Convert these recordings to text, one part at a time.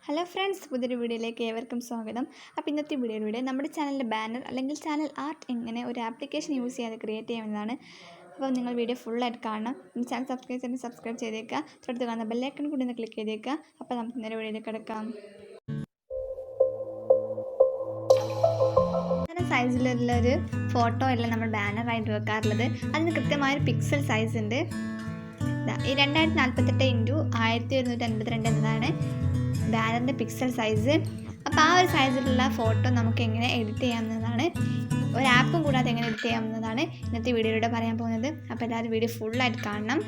Hello friends, പുതിയൊരു വീഡിയോയിലേക്ക് ഏവർക്കും സ്വാഗതം. അപ്പോൾ ഇന്നത്തെ വീഡിയോയിലൂടെ നമ്മുടെ ചാനലിൻ്റെ ബാനർ അല്ലെങ്കിൽ ചാനൽ ആർട്ട് എങ്ങനെ ഒരു ആപ്ലിക്കേഷൻ യൂസ് ചെയ്യാതെ ക്രിയേറ്റ് ചെയ്യാവുന്നതാണ്. അപ്പോൾ നിങ്ങൾ വീഡിയോ ഫുള്ളായിട്ട് കാണണം. ചാനൽ സബ്സ്ക്രൈബ് ചെയ്തേക്കുക. തൊട്ടടുത്ത് കാണുന്ന ബെല്ലൈക്കൺ കൂടി ഒന്ന് ക്ലിക്ക് ചെയ്തേക്കുക. അപ്പോൾ നമുക്ക് ഇന്നലെ വീഡിയോയിലേക്ക് കിടക്കാം. അങ്ങനെ സൈസിലുള്ളൊരു ഫോട്ടോ അല്ല നമ്മൾ ബാനറായിട്ട് വെക്കാറുള്ളത്. അതിന് കൃത്യമായൊരു പിക്സൽ സൈസ് ഉണ്ട്. ഈ 2048x1152 എന്നതാണ് ബാനറിൻ്റെ പിക്സൽ സൈസ്. അപ്പോൾ ആ ഒരു സൈസിലുള്ള ഫോട്ടോ നമുക്ക് എങ്ങനെ എഡിറ്റ് ചെയ്യാവുന്നതാണ്, ഒരു ആപ്പും കൂടാതെ എങ്ങനെ എഡിറ്റ് ചെയ്യാവുന്നതാണ് ഇന്നത്തെ വീഡിയോയിലൂടെ പറയാൻ പോകുന്നത്. അപ്പോൾ എല്ലാവരും വീഡിയോ ഫുള്ളായിട്ട് കാണണം.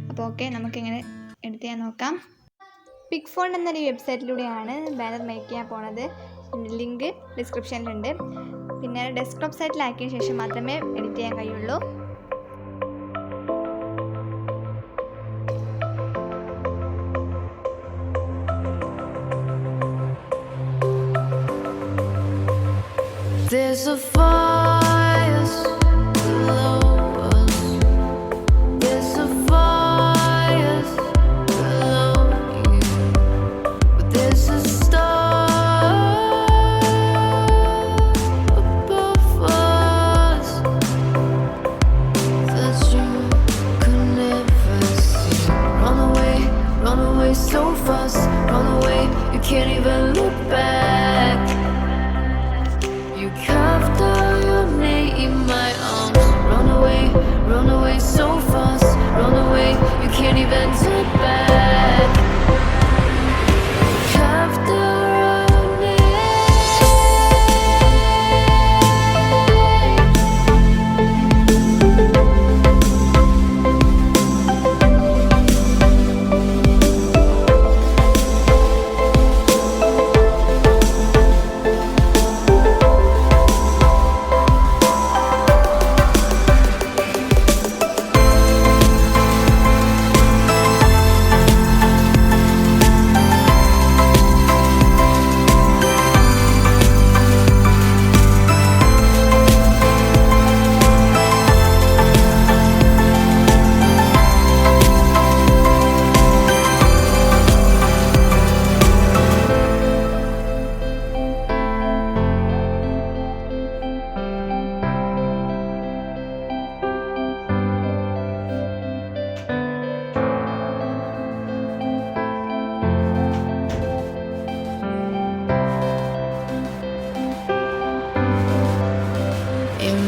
അപ്പോൾ ഓക്കെ, നമുക്കെങ്ങനെ എഡിറ്റ് ചെയ്യാൻ നോക്കാം. പിക്ഫോൺ എന്നൊരു വെബ്സൈറ്റിലൂടെയാണ് ബാനർ മേക്ക് ചെയ്യാൻ പോണത്. ലിങ്ക് ഡിസ്ക്രിപ്ഷനിലുണ്ട്. പിന്നെ ഡെസ്ക്ടോപ്പ് സൈറ്റിലാക്കിയ ശേഷം മാത്രമേ എഡിറ്റ് ചെയ്യാൻ കഴിയുള്ളൂ. There's a fire below us. There's a fire below you. But there's a star above us that you could never see. Run away so fast. Run away, you can't even look back. You carved out your name in my arms. Run away so fast. Run away, you can't even turn back. Carved out your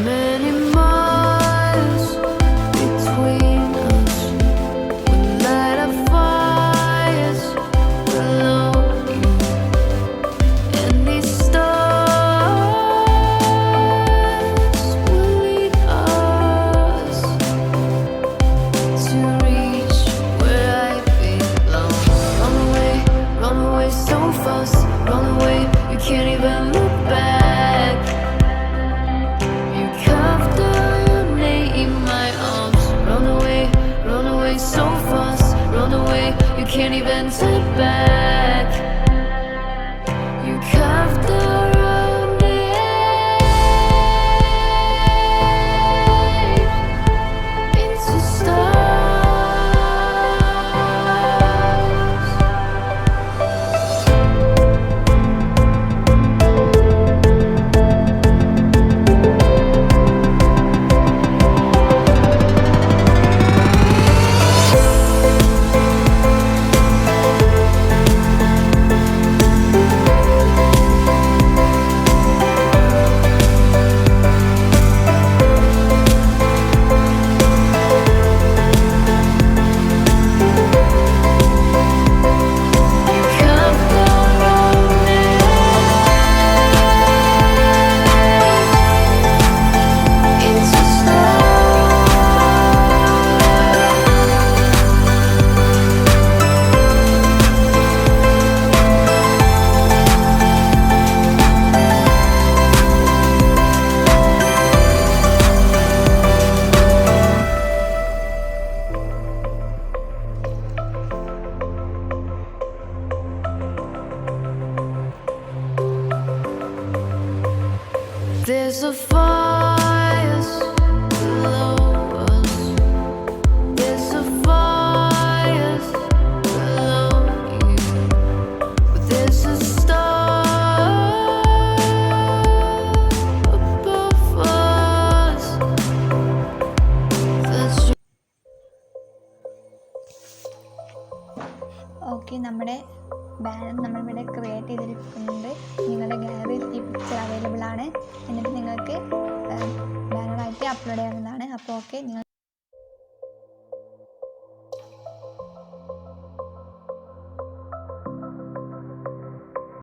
many miles between us. We light a fires below you, and these stars will lead us to reach where I belong. Run away so fast. Run away, you can't even look back. You carved out your name in my arms. Run away so fast. Run away, you can't even turn back. You carved out your name into stars. There's a fire below us. There's a fire below you. But there's okay, നമ്മുടെ banner നമ്മളിവിടെ create ചെയ്തിരിക്കുന്നുണ്ട്. നിങ്ങളുടെ ഗാലറിയിൽ ഈ picture available ആണ്. എന്നിട്ട് നിങ്ങൾക്ക് ബാനറായിട്ട് upload ചെയ്യാവുന്നതാണ്. അപ്പോൾ ഓക്കെ, നിങ്ങൾ